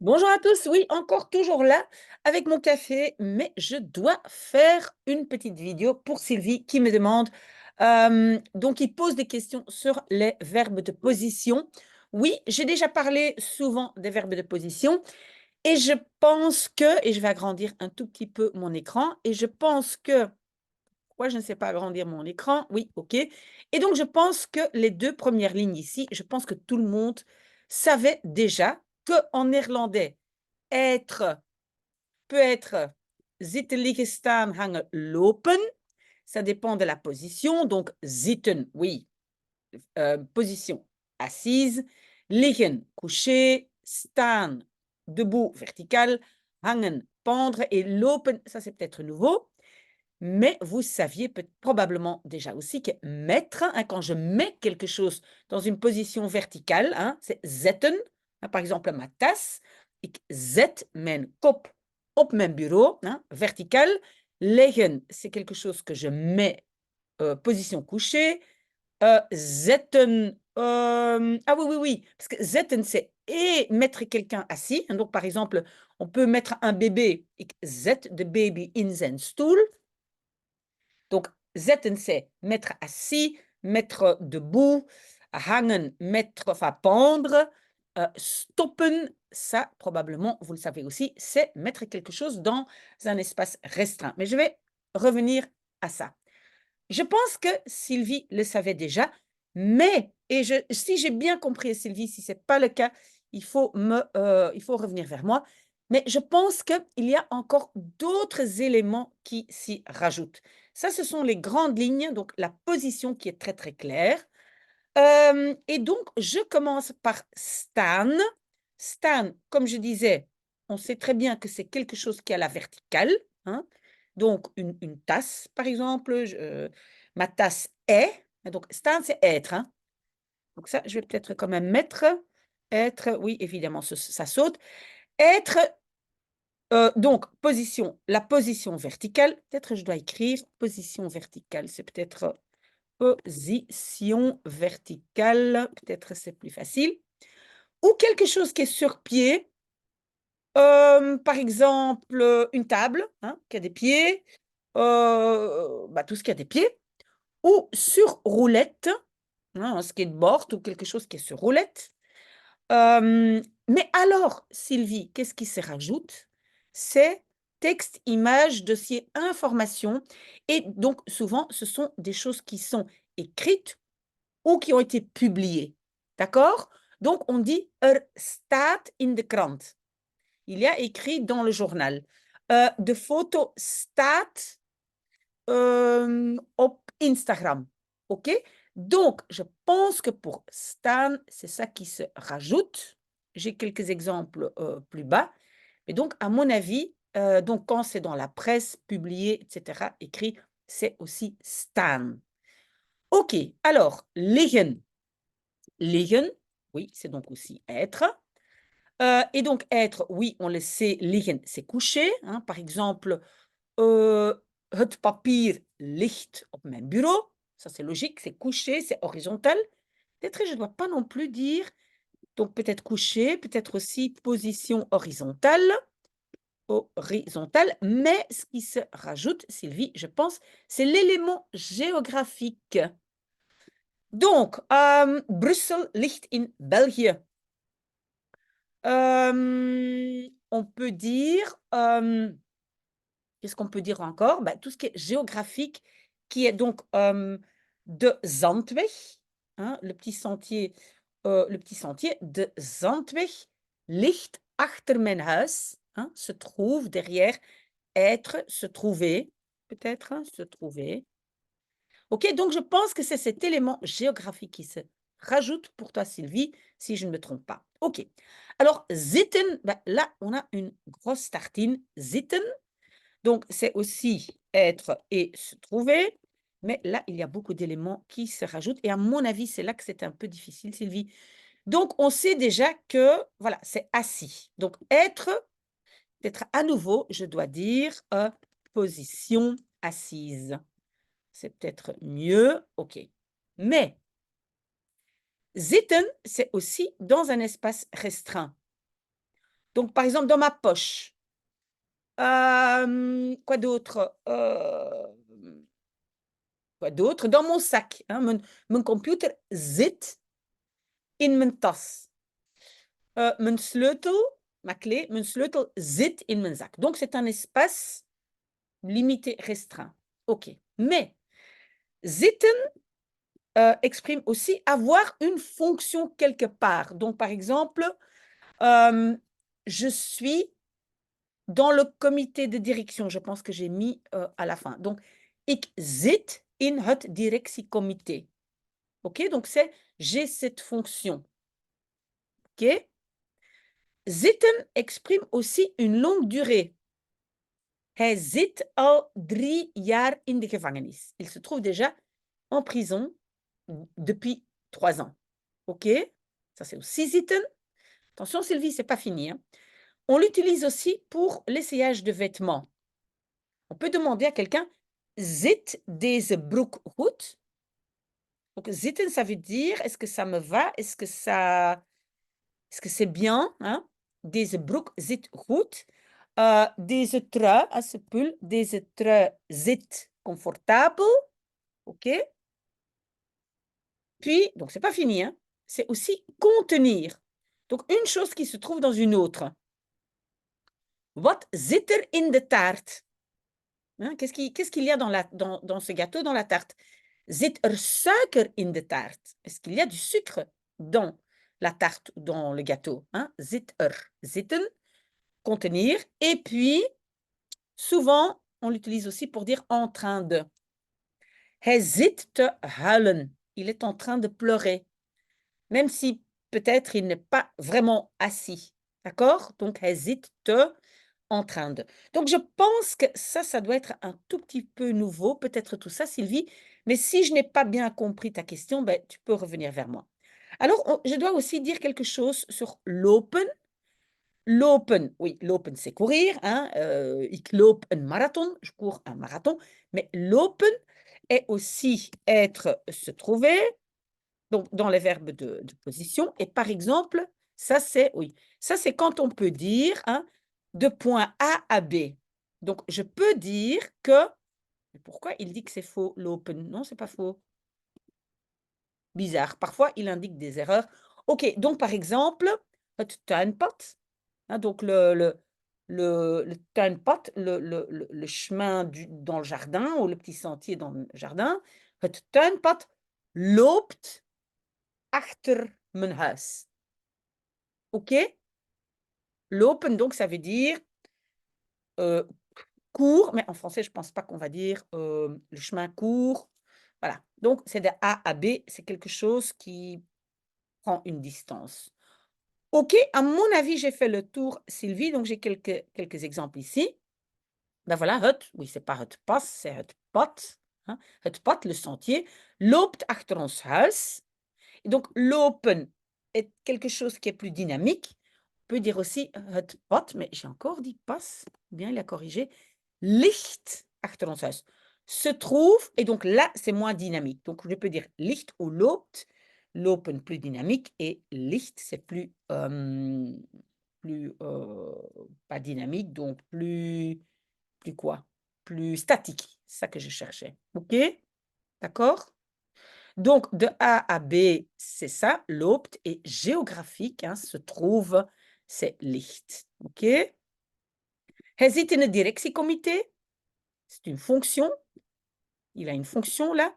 Bonjour à tous, oui, encore toujours là avec mon café, mais je dois faire une petite vidéo pour Sylvie qui me demande, donc il pose des questions sur les verbes de position. Oui, j'ai déjà parlé souvent des verbes de position et je pense que, et je vais agrandir un tout petit peu mon écran, et je pense que, pourquoi je ne sais pas agrandir mon écran? Oui, ok. Et donc je pense que les deux premières lignes ici, je pense que tout le monde savait déjà qu'en néerlandais, être peut être zitten, liggen, staan, hangen, lopen. Ça dépend de la position. Donc, zitten, oui, position assise. Liggen, couché. Staan, debout, vertical. Hangen, pendre. Et lopen, ça c'est peut-être nouveau. Mais vous saviez probablement déjà aussi que mettre, hein, quand je mets quelque chose dans une position verticale, hein, c'est zetten. Hein, par exemple, ma tasse. Ik zet mijn kop op mijn bureau, hein, vertical. Leggen, c'est quelque chose que je mets position couchée. Zetten, ah oui, oui, oui, parce que zetten, c'est et mettre quelqu'un assis. Hein, donc, par exemple, on peut mettre un bébé. Ik zet de baby in zijn stoel. Donc, zetten, c'est mettre assis, mettre debout, hangen, mettre, enfin pendre, stoppen, ça probablement, vous le savez aussi, c'est mettre quelque chose dans un espace restreint. Mais je vais revenir à ça. Je pense que Sylvie le savait déjà, mais, si j'ai bien compris Sylvie, si ce n'est pas le cas, il faut revenir vers moi. Mais je pense qu'il y a encore d'autres éléments qui s'y rajoutent. Ça, ce sont les grandes lignes, donc la position qui est très très claire. Et donc, je commence par staan. Staan, comme je disais, on sait très bien que c'est quelque chose qui est à la verticale, hein. Donc, une tasse, par exemple, ma tasse est. Donc, staan, c'est être, hein. Donc ça, je vais peut-être quand même mettre. Être, oui, évidemment, ça saute. Être, donc, la position verticale. Peut-être je dois écrire position verticale. C'est peut-être position verticale. Peut-être c'est plus facile. Ou quelque chose qui est sur pied. Par exemple, une table, hein, qui a des pieds, tout ce qui a des pieds, ou sur roulette, hein, un skateboard ou quelque chose qui est sur roulette. Mais alors, Sylvie, qu'est-ce qui se rajoute? C'est texte, image, dossier, information, et donc souvent, ce sont des choses qui sont écrites ou qui ont été publiées. D'accord? Donc on dit er staat in de krant. Il y a écrit dans le journal. De photo staat op Instagram. OK? Donc, je pense que pour staan, c'est ça qui se rajoute. J'ai quelques exemples plus bas. Et donc, à mon avis, donc quand c'est dans la presse, publié, etc., écrit, c'est aussi staan. OK, alors, liggen. Liggen, oui, c'est donc aussi être. Et donc être, oui, on le sait, liggen, c'est coucher, hein. Par exemple, het papier ligt op mijn bureau. Ça, c'est logique, c'est couché, c'est horizontal. Peut-être je ne dois pas non plus dire, donc peut-être couché, peut-être aussi position horizontale. Horizontale, mais ce qui se rajoute, Sylvie, je pense, c'est l'élément géographique. Donc, Bruxelles ligt in België. On peut dire, qu'est-ce qu'on peut dire encore? Tout ce qui est géographique, qui est donc, de Zandweg, hein, le petit sentier de Zandweg ligt achter mijn huis, hein, se trouve derrière, être, se trouver, peut-être, hein, se trouver. OK, donc je pense que c'est cet élément géographique qui se rajoute pour toi, Sylvie, si je ne me trompe pas. OK. Alors zitten, là, on a une grosse tartine. Zitten, donc c'est aussi être et se trouver, mais là, il y a beaucoup d'éléments qui se rajoutent et à mon avis, c'est là que c'est un peu difficile, Sylvie. Donc on sait déjà que, voilà, c'est assis. Donc être, peut-être à nouveau, je dois dire, position assise. C'est peut-être mieux, OK. Mais zitten, c'est aussi dans un espace restreint. Donc, par exemple, dans ma poche. Quoi d'autre? Quoi d'autre? Dans mon sac. Hein, mijn computer zit in mijn tas. Mijn sleutel, ma clé, mijn sleutel zit in mijn zak. Donc, c'est un espace limité, restreint. OK. Mais zitten exprime aussi avoir une fonction quelque part. Donc, par exemple, je suis dans le comité de direction. Je pense que j'ai mis à la fin. Donc, ik zit in het directiecomité. OK? Donc, c'est j'ai cette fonction. OK? Zitten exprime aussi une longue durée. Hij zit al 3 jaar in de gevangenis. Il se trouve déjà en prison depuis 3 ans. OK? Ça, c'est aussi zitten. Attention, Sylvie, c'est pas fini. Hein. On l'utilise aussi pour l'essayage de vêtements. On peut demander à quelqu'un, zit deze broek goed? Donc, zitten, ça veut dire, est-ce que ça me va? Est-ce que c'est bien? Hein? Deze broek zit goed. Deze trui, ce pull, deze trui zit confortable. OK? Puis, donc, c'est pas fini, hein? C'est aussi contenir. Donc, une chose qui se trouve dans une autre. Wat zit er in de taart? Hein? Qu'est-ce qu'il y a dans ce gâteau, dans la tarte? Zit er suiker in de taart? Est-ce qu'il y a du sucre dans la tarte ou dans le gâteau? Hein? Zit er. Zitten, contenir. Et puis, souvent, on l'utilise aussi pour dire en train de. Hij zit te huilen. Il est en train de pleurer. Même si peut-être il n'est pas vraiment assis. D'accord? Donc, hij zit te en train de. Donc, je pense que ça doit être un tout petit peu nouveau, peut-être tout ça, Sylvie. Mais si je n'ai pas bien compris ta question, ben, tu peux revenir vers moi. Alors, je dois aussi dire quelque chose sur lopen. Lopen, oui, lopen, c'est courir. Hein? Ik loop een marathon, je cours un marathon. Mais lopen est aussi être, se trouver, donc dans les verbes de position. Et par exemple, ça c'est, oui, ça c'est quand on peut dire, hein, de point A à B. Donc, je peux dire que, pourquoi il dit que c'est faux, l'open? Non, c'est pas faux. Bizarre. Parfois, il indique des erreurs. OK, donc par exemple, het tuinpad, hein, donc le tuinpad, le chemin dans le jardin, ou le petit sentier dans le jardin. Het tuinpad loopt achter mijn huis. OK? Lopen, donc, ça veut dire court, mais en français, je ne pense pas qu'on va dire le chemin court. Voilà. Donc, c'est de A à B, c'est quelque chose qui prend une distance. OK, à mon avis, j'ai fait le tour, Sylvie, donc j'ai quelques exemples ici. Ben voilà, het, oui, c'est pas het pas, c'est het pad. Hein? Het pad, le sentier, loopt achter ons huis. Et donc, lopen est quelque chose qui est plus dynamique. On peut dire aussi het pad, mais j'ai encore dit pas, bien, il a corrigé. Ligt achter ons huis. Se trouve, et donc là, c'est moins dynamique. Donc, je peux dire ligt ou loopt. Lopen, plus dynamique, et ligt, c'est plus, pas dynamique, donc plus quoi? Plus statique. C'est ça que je cherchais. OK? D'accord? Donc, de A à B, c'est ça, loopt, et géographique, hein, se trouve, c'est ligt. OK? Hij zit in het directiecomité. C'est une fonction. Il a une fonction là.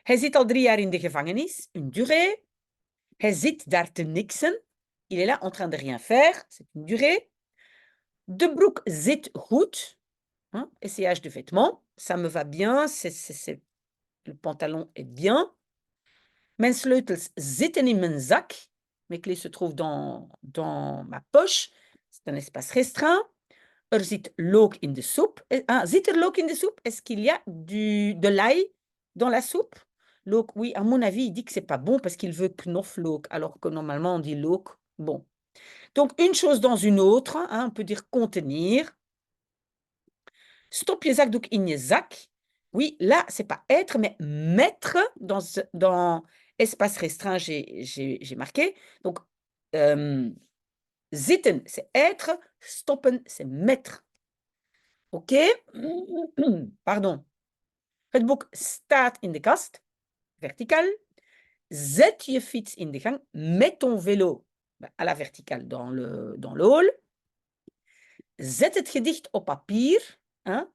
Hij zit al 3 jaar in de gevangenis. Une durée. Hij zit daar te niksen. Il est là en train de rien faire. C'est une durée. De broek zit goed. Hein? Essayage de vêtements. Ça me va bien. Le pantalon est bien. Mijn sleutels zitten in mijn zak. Mes clés se trouvent dans ma poche. C'est un espace restreint. Er zit look in de soep. Zit er look in de soep? Est-ce qu'il y a de l'ail dans la soupe? Look, oui, à mon avis, il dit que c'est pas bon parce qu'il veut knoflook, alors que normalement on dit look. Bon. Donc, une chose dans une autre, hein, on peut dire contenir. Stop je zakdoek in je zak. Oui, là, c'est pas être, mais mettre dans espace restreint, j'ai marqué. Donc, Zitten, c'est être. Stoppen, c'est mettre. OK? Pardon. Het boek staat in de kast, vertical. Zet je fiets in de gang. Mets ton vélo à la verticale dans le hall. Zet het gedicht op papier. Hein?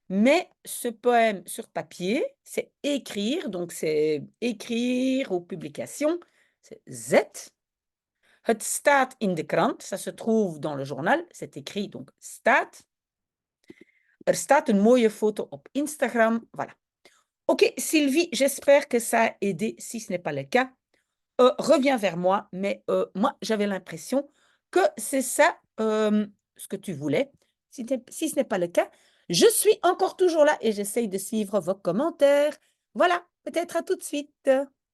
Mets ce poème sur papier. C'est écrire, donc c'est écrire aux publications. C'est zet. Het staat in de krant, ça se trouve dans le journal. C'est écrit, donc staat. Er staat een mooie photo op Instagram. Voilà. Ok, Sylvie, j'espère que ça a aidé. Si ce n'est pas le cas, reviens vers moi. Mais moi, j'avais l'impression que c'est ça ce que tu voulais. Si ce n'est pas le cas, je suis encore toujours là et j'essaye de suivre vos commentaires. Voilà, peut-être à tout de suite.